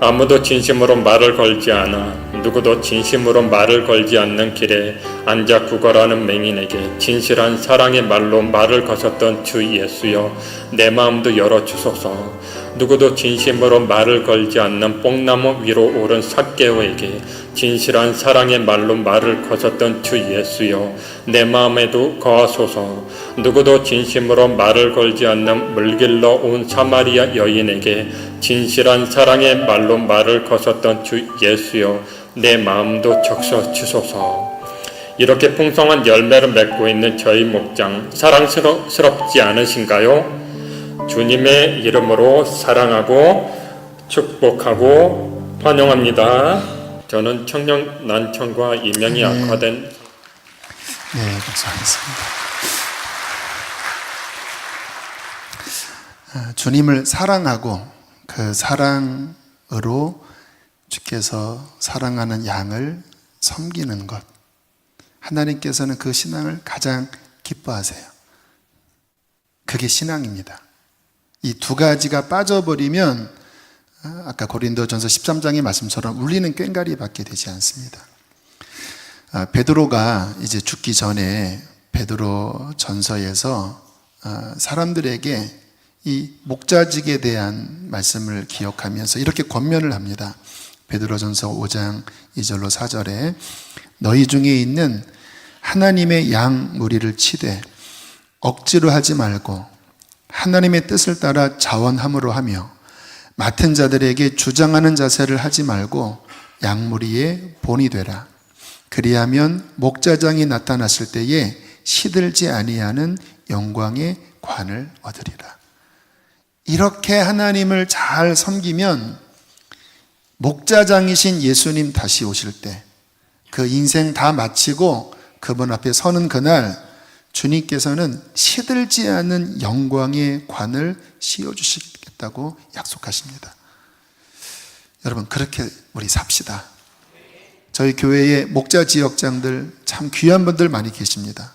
아무도 진심으로 말을 걸지 않아 누구도 진심으로 말을 걸지 않는 길에 앉아 구걸하는 맹인에게 진실한 사랑의 말로 말을 거셨던 주 예수여, 내 마음도 열어주소서. 누구도 진심으로 말을 걸지 않는 뽕나무 위로 오른 삭개오에게 진실한 사랑의 말로 말을 거셨던 주 예수여, 내 마음에도 거하소서. 누구도 진심으로 말을 걸지 않는 물길러 온 사마리아 여인에게 진실한 사랑의 말로 말을 거셨던 주 예수여, 내 마음도 적셔주소서. 이렇게 풍성한 열매를 맺고 있는 저희 목장, 사랑스럽지 않으신가요? 주님의 이름으로 사랑하고 축복하고 환영합니다. 저는 청년 난청과 이명이 악화된 감사하겠습니다. 주님을 사랑하고 그 사랑으로 주께서 사랑하는 양을 섬기는 것, 하나님께서는 그 신앙을 가장 기뻐하세요. 그게 신앙입니다. 이 두 가지가 빠져버리면 아까 고린도전서 13장의 말씀처럼 울리는 꽹과리 밖에 되지 않습니다. 베드로가 이제 죽기 전에 베드로 전서에서 사람들에게 이 목자직에 대한 말씀을 기억하면서 이렇게 권면을 합니다. 베드로전서 5장 2절로 4절에 너희 중에 있는 하나님의 양 무리를 치되 억지로 하지 말고 하나님의 뜻을 따라 자원함으로 하며 맡은 자들에게 주장하는 자세를 하지 말고 양무리의 본이 되라. 그리하면 목자장이 나타났을 때에 시들지 아니하는 영광의 관을 얻으리라. 이렇게 하나님을 잘 섬기면 목자장이신 예수님 다시 오실 때 그 인생 다 마치고 그분 앞에 서는 그날 주님께서는 시들지 않은 영광의 관을 씌워주시겠다고 약속하십니다. 여러분, 그렇게 우리 삽시다. 저희 교회의 목자 지역장들 참 귀한 분들 많이 계십니다.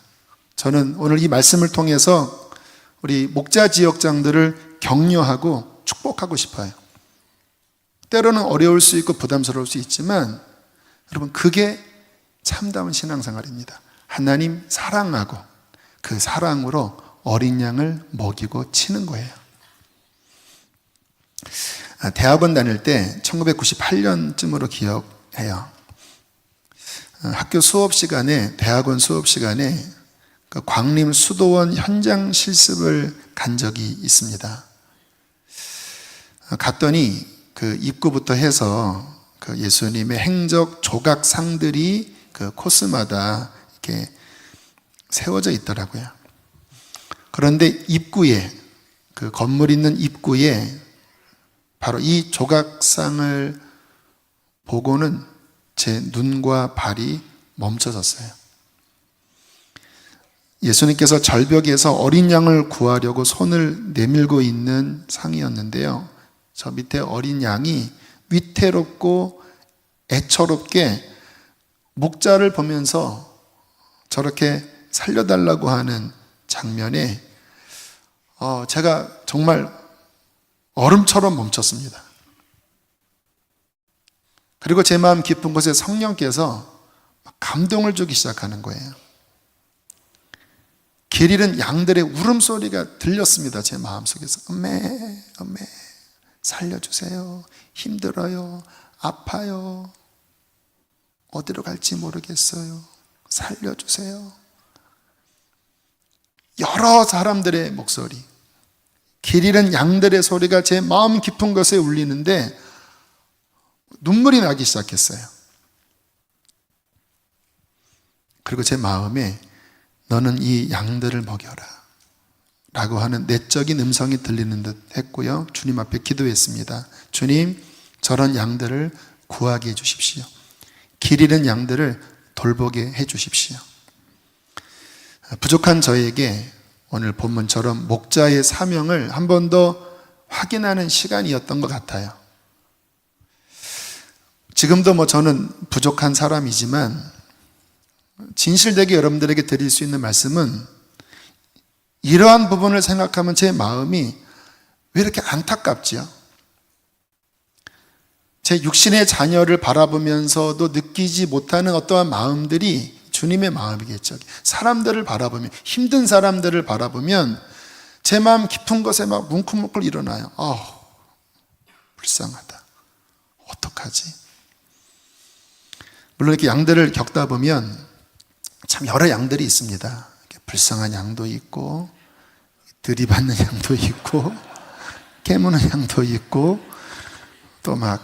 저는 오늘 이 말씀을 통해서 우리 목자 지역장들을 격려하고 축복하고 싶어요. 때로는 어려울 수 있고 부담스러울 수 있지만 여러분, 그게 참다운 신앙생활입니다. 하나님 사랑하고 그 사랑으로 어린 양을 먹이고 치는 거예요. 대학원 다닐 때 1998년쯤으로 기억해요. 학교 수업 시간에, 대학원 수업 시간에 광림 수도원 현장 실습을 간 적이 있습니다. 갔더니 그 입구부터 해서 그 예수님의 행적 조각상들이 그 코스마다 이렇게 세워져 있더라고요. 그런데 입구에, 그 건물 있는 입구에 바로 이 조각상을 보고는 제 눈과 발이 멈춰졌어요. 예수님께서 절벽에서 어린 양을 구하려고 손을 내밀고 있는 상이었는데요. 저 밑에 어린 양이 위태롭고 애처롭게 목자를 보면서 저렇게 살려달라고 하는 장면에 제가 정말 얼음처럼 멈췄습니다. 그리고 제 마음 깊은 곳에 성령께서 감동을 주기 시작하는 거예요. 길 잃은 양들의 울음소리가 들렸습니다. 제 마음속에서. 엄매, 엄매, 살려주세요. 힘들어요. 아파요. 어디로 갈지 모르겠어요. 살려주세요. 여러 사람들의 목소리, 길 잃은 양들의 소리가 제 마음 깊은 곳에 울리는데 눈물이 나기 시작했어요. 그리고 제 마음에 너는 이 양들을 먹여라 라고 하는 내적인 음성이 들리는 듯 했고요. 주님 앞에 기도했습니다. 주님, 저런 양들을 구하게 해주십시오. 길 잃은 양들을 돌보게 해주십시오. 부족한 저에게 오늘 본문처럼 목자의 사명을 한 번 더 확인하는 시간이었던 것 같아요. 지금도 저는 부족한 사람이지만 진실되게 여러분들에게 드릴 수 있는 말씀은 이러한 부분을 생각하면 제 마음이 왜 이렇게 안타깝지요? 제 육신의 자녀를 바라보면서도 느끼지 못하는 어떠한 마음들이 주님의 마음이겠죠. 사람들을 바라보면, 힘든 사람들을 바라보면 제 마음 깊은 곳에 막 뭉클뭉클 일어나요. 불쌍하다. 어떡하지? 물론 이렇게 양들을 겪다 보면 참 여러 양들이 있습니다. 불쌍한 양도 있고, 들이받는 양도 있고, 깨무는 양도 있고, 또 막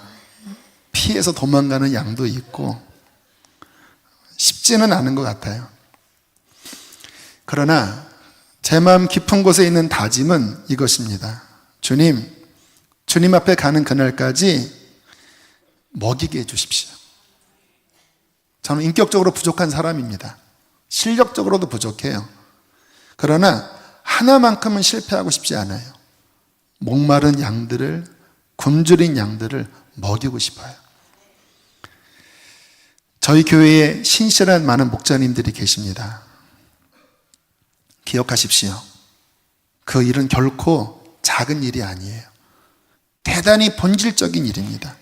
피해서 도망가는 양도 있고, 쉽지는 않은 것 같아요. 그러나 제 마음 깊은 곳에 있는 다짐은 이것입니다. 주님 앞에 가는 그날까지 먹이게 해주십시오. 저는 인격적으로 부족한 사람입니다. 실력적으로도 부족해요. 그러나 하나만큼은 실패하고 싶지 않아요. 목마른 양들을, 굶주린 양들을 먹이고 싶어요. 저희 교회에 신실한 많은 목자님들이 계십니다. 기억하십시오. 그 일은 결코 작은 일이 아니에요. 대단히 본질적인 일입니다.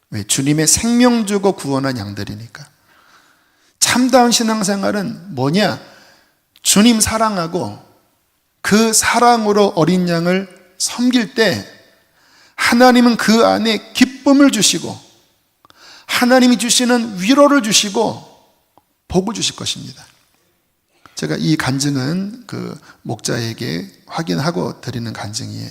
왜? 주님의 생명 주고 구원한 양들이니까. 참다운 신앙생활은 뭐냐? 주님 사랑하고 그 사랑으로 어린 양을 섬길 때 하나님은 그 안에 기쁨을 주시고 하나님이 주시는 위로를 주시고 복을 주실 것입니다. 제가 이 간증은 그 목자에게 확인하고 드리는 간증이에요.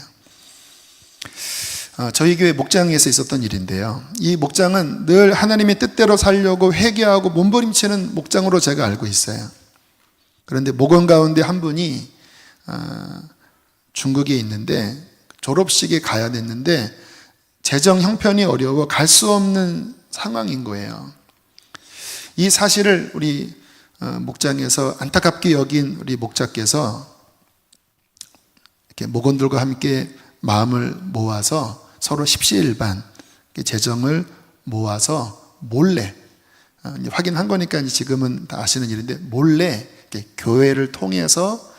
저희 교회 목장에서 있었던 일인데요. 이 목장은 늘 하나님의 뜻대로 살려고 회개하고 몸부림치는 목장으로 제가 알고 있어요. 그런데 목원 가운데 한 분이 중국에 있는데 졸업식에 가야 됐는데 재정 형편이 어려워 갈 수 없는 상황인 거예요. 이 사실을 우리 목장에서 안타깝게 여긴 우리 목자께서 이렇게 목원들과 함께 마음을 모아서 서로 십시일반 재정을 모아서 몰래, 확인한 거니까 지금은 다 아시는 일인데 몰래 교회를 통해서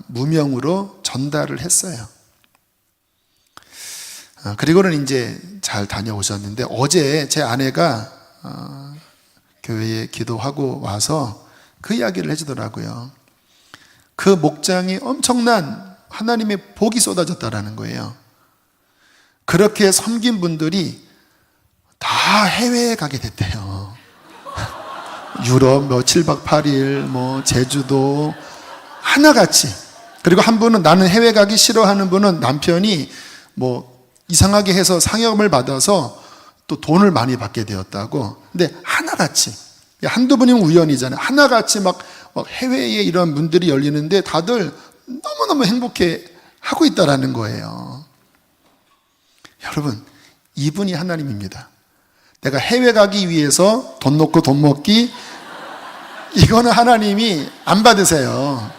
무명으로 전달을 했어요. 그리고는 이제 잘 다녀오셨는데 어제 제 아내가 교회에 기도하고 와서 그 이야기를 해주더라고요. 그 목장이 엄청난 하나님의 복이 쏟아졌다라는 거예요. 그렇게 섬긴 분들이 다 해외에 가게 됐대요. 유럽 7박 8일, 제주도 하나같이. 그리고 한 분은 나는 해외 가기 싫어하는 분은 남편이 이상하게 해서 상여금을 받아서 또 돈을 많이 받게 되었다고. 근데 하나같이, 한두 분이면 우연이잖아요. 하나같이 막 해외에 이런 문들이 열리는데 다들 너무너무 행복해 하고 있다라는 거예요. 여러분, 이분이 하나님입니다. 내가 해외 가기 위해서 돈 놓고 돈 먹기 이거는 하나님이 안 받으세요.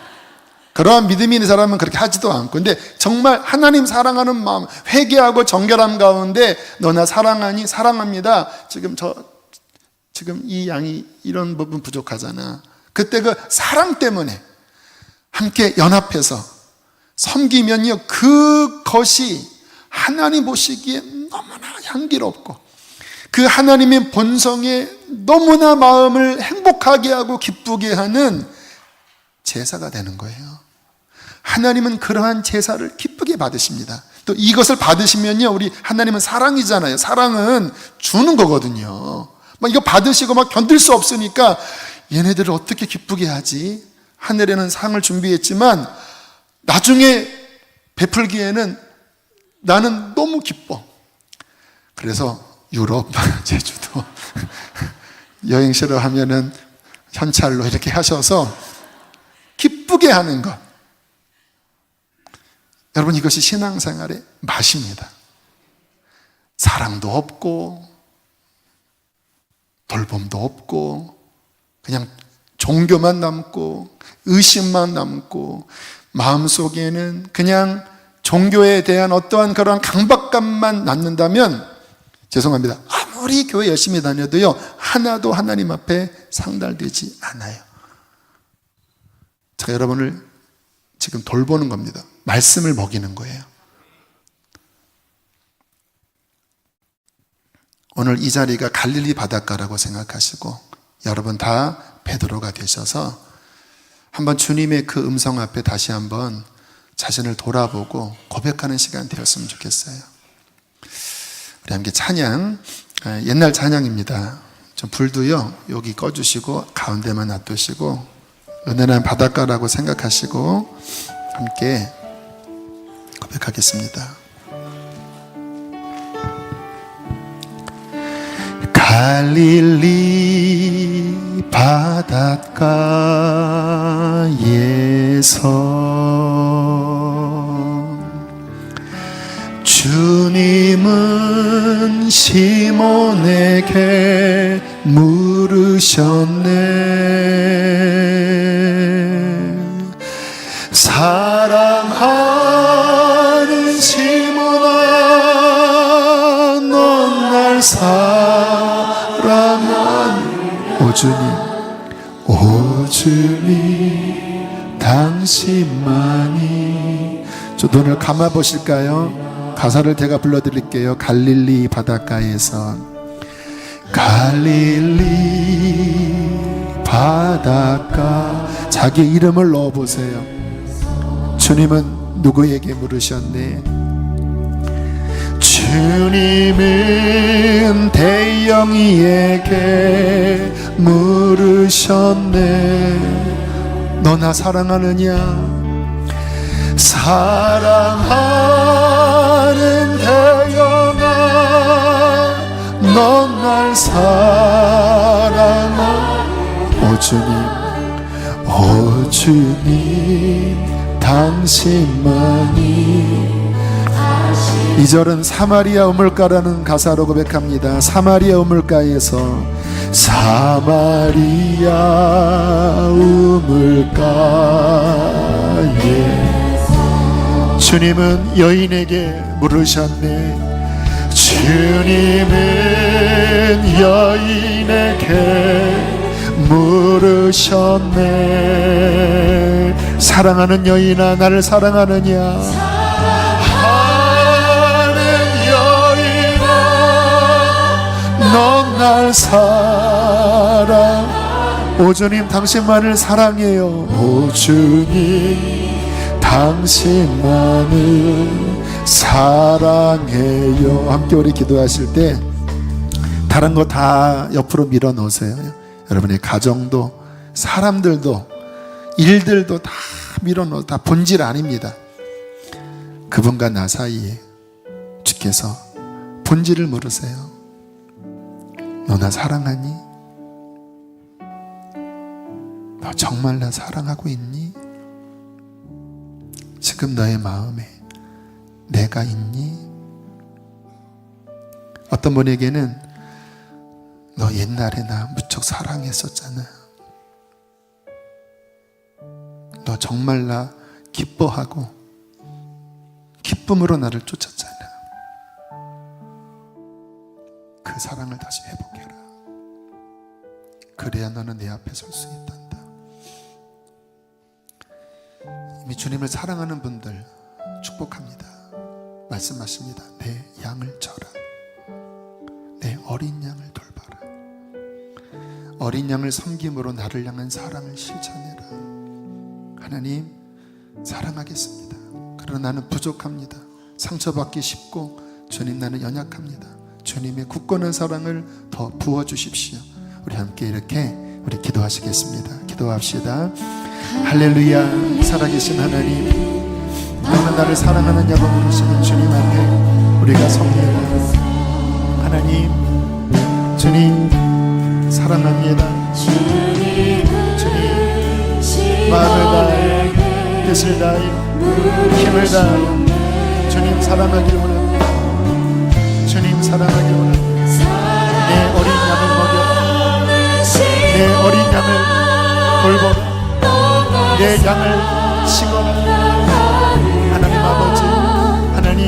그러한 믿음이 있는 사람은 그렇게 하지도 않고. 근데 정말 하나님 사랑하는 마음, 회개하고 정결함 가운데 너나 사랑하니? 사랑합니다. 지금 이 양이 이런 부분 부족하잖아. 그때 그 사랑 때문에 함께 연합해서 섬기면요, 그것이 하나님 보시기에 너무나 향기롭고 그 하나님의 본성에 너무나 마음을 행복하게 하고 기쁘게 하는 제사가 되는 거예요. 하나님은 그러한 제사를 기쁘게 받으십니다. 또 이것을 받으시면요, 우리 하나님은 사랑이잖아요. 사랑은 주는 거거든요. 막 이거 받으시고 막 견딜 수 없으니까 얘네들을 어떻게 기쁘게 하지? 하늘에는 상을 준비했지만 나중에 베풀기에는 나는 너무 기뻐. 그래서 유럽, 제주도 여행 싫어하면은 현찰로 이렇게 하셔서 기쁘게 하는 것. 여러분, 이것이 신앙생활의 맛입니다. 사랑도 없고 돌봄도 없고 그냥 종교만 남고 의심만 남고 마음속에는 그냥 종교에 대한 어떠한 그런 강박감만 남는다면, 죄송합니다, 아무리 교회 열심히 다녀도요 하나도 하나님 앞에 상달되지 않아요. 제가 여러분을 지금 돌보는 겁니다. 말씀을 먹이는 거예요. 오늘 이 자리가 갈릴리 바닷가라고 생각하시고 여러분 다 베드로가 되셔서 한번 주님의 그 음성 앞에 다시 한번 자신을 돌아보고 고백하는 시간 되었으면 좋겠어요. 우리 함께 찬양, 옛날 찬양입니다. 좀 불도요 여기 꺼주시고 가운데만 놔두시고 은혜는 바닷가라고 생각하시고 함께 고백하겠습니다. 갈릴리 바닷가에서 주님은 시몬에게 물으셨네. 사랑하는 시몬아, 넌 날 사랑하니? 오 주님 당신만이. 저 눈을 감아 보실까요? 가사를 제가 불러드릴게요. 갈릴리 바닷가에서, 갈릴리 바닷가. 자기 이름을 넣어보세요. 주님은 누구에게 물으셨네? 주님은 대영이에게 물으셨네. 너 나 사랑하느냐? 사랑하는 대영아, 넌 날 사랑하니? 오 주님 당신만이. 2절은 사마리아 우물가라는 가사로 고백합니다. 사마리아 우물가에서, 사마리아 우물가에 주님은 여인에게 물으셨네. 주님은 여인에게 물으셨네. 사랑하는 여인아, 나를 사랑하느냐? 하는 여인아, 넌 날 사랑. 오 주님 당신만을 사랑해요. 오 주님 당신만을 사랑해요. 함께 우리 기도하실 때 다른 거 다 옆으로 밀어 놓으세요. 여러분의 가정도, 사람들도, 일들도 다 밀어 놓으세요. 다 본질 아닙니다. 그분과 나 사이에 주께서 본질을 물으세요. 너 나 사랑하니? 너 정말 나 사랑하고 있니? 지금 너의 마음에 내가 있니? 어떤 분에게는 너 옛날에 나 무척 사랑했었잖아. 너 정말 나 기뻐하고 기쁨으로 나를 쫓았잖아. 그 사랑을 다시 회복해라. 그래야 너는 내 앞에 설 수 있단다. 이미 주님을 사랑하는 분들 축복합니다. 말씀하십니다. 내 양을 쳐라. 내 어린 양을 돌봐라. 어린 양을 섬김으로 나를 향한 사랑을 실천해라. 하나님, 사랑하겠습니다. 그러나 나는 부족합니다. 상처받기 쉽고 주님, 나는 연약합니다. 주님의 굳건한 사랑을 더 부어주십시오. 우리 함께 이렇게 우리 기도하시겠습니다. 기도합시다. 할렐루야. 살아계신 하나님, 너는 나를 사랑하느냐고 물으시는 주님 앞에 우리가 섭니다. 하나님, 주님 사랑합니다. 주님 마음을 다하여 뜻을 다하여 힘을 다하여 주님 사랑하길 원합니다. 주님 사랑하길 원합니다. 내 어린 양을 먹여, 내 어린 양을 돌보라. 내 양을 치거라. 하나님 아버지, 하나님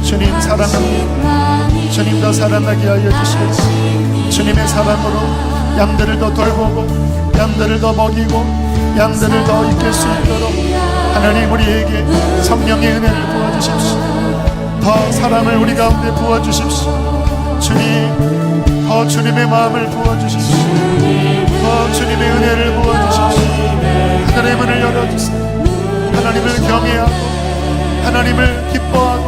주님 사랑합니다. 주님 더 사랑하게 하여 주시옵소서. 주님의 사랑으로 양들을 더 돌보고 양들을 더 먹이고 양들을 더 이끌 수 있도록 하나님 우리에게 성령의 은혜를 부어주십시오. 더 사랑을 우리 가운데 부어주십시오. 주님, 더 주님의 마음을 부어주십시오. 더 주님의 은혜를 부어주십시오. 하늘의 문을 열어주세요. 하나님을 경외하고 하나님을 기뻐하고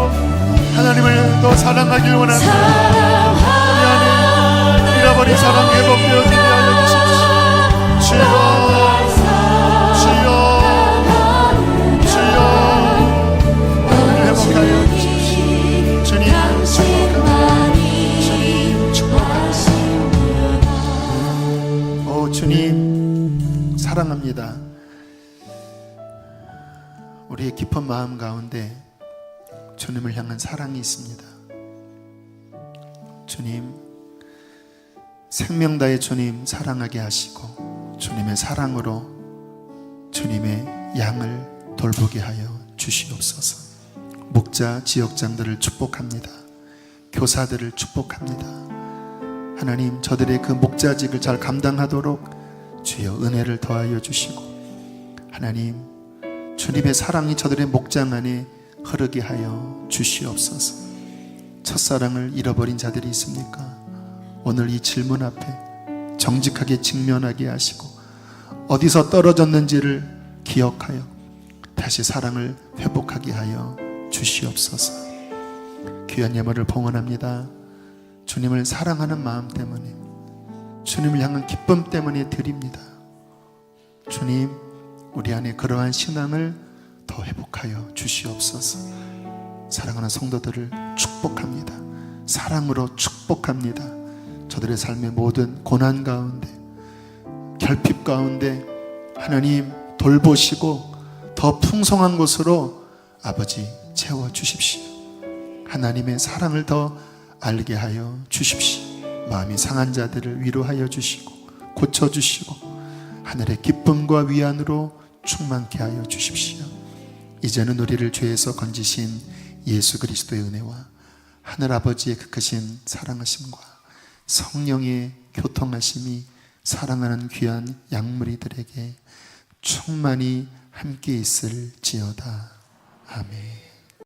하나님을 더 사랑하길 원합니다. 우리 안에 잃어버린 사랑 회복되어지게 하여 주십시오. 주여, 주여, 우리를 회복하여 주십시오. 주님 축복합니다. 오 주님 사랑합니다. 우리의 깊은 마음 가운데 주님을 향한 사랑이 있습니다. 주님, 생명 다해 주님 사랑하게 하시고 주님의 사랑으로 주님의 양을 돌보게 하여 주시옵소서. 목자 지역장들을 축복합니다. 교사들을 축복합니다. 하나님, 저들의 그 목자직을 잘 감당하도록 주여 은혜를 더하여 주시고 하나님, 주님의 사랑이 저들의 목장 안에 흐르게 하여 주시옵소서. 첫사랑을 잃어버린 자들이 있습니까? 오늘 이 질문 앞에 정직하게 직면하게 하시고 어디서 떨어졌는지를 기억하여 다시 사랑을 회복하게 하여 주시옵소서. 귀한 예물을 봉헌합니다. 주님을 사랑하는 마음 때문에 주님을 향한 기쁨 때문에 드립니다. 주님, 우리 안에 그러한 신앙을 더 회복하여 주시옵소서. 사랑하는 성도들을 축복합니다. 사랑으로 축복합니다. 저들의 삶의 모든 고난 가운데 결핍 가운데 하나님 돌보시고 더 풍성한 곳으로 아버지 채워주십시오. 하나님의 사랑을 더 알게 하여 주십시오. 마음이 상한 자들을 위로하여 주시고 고쳐주시고 하늘의 기쁨과 위안으로 충만케 하여 주십시오. 이제는 우리를 죄에서 건지신 예수 그리스도의 은혜와 하늘아버지의 그 크신 사랑하심과 성령의 교통하심이 사랑하는 귀한 양무리들에게 충만히 함께 있을지어다. 아멘.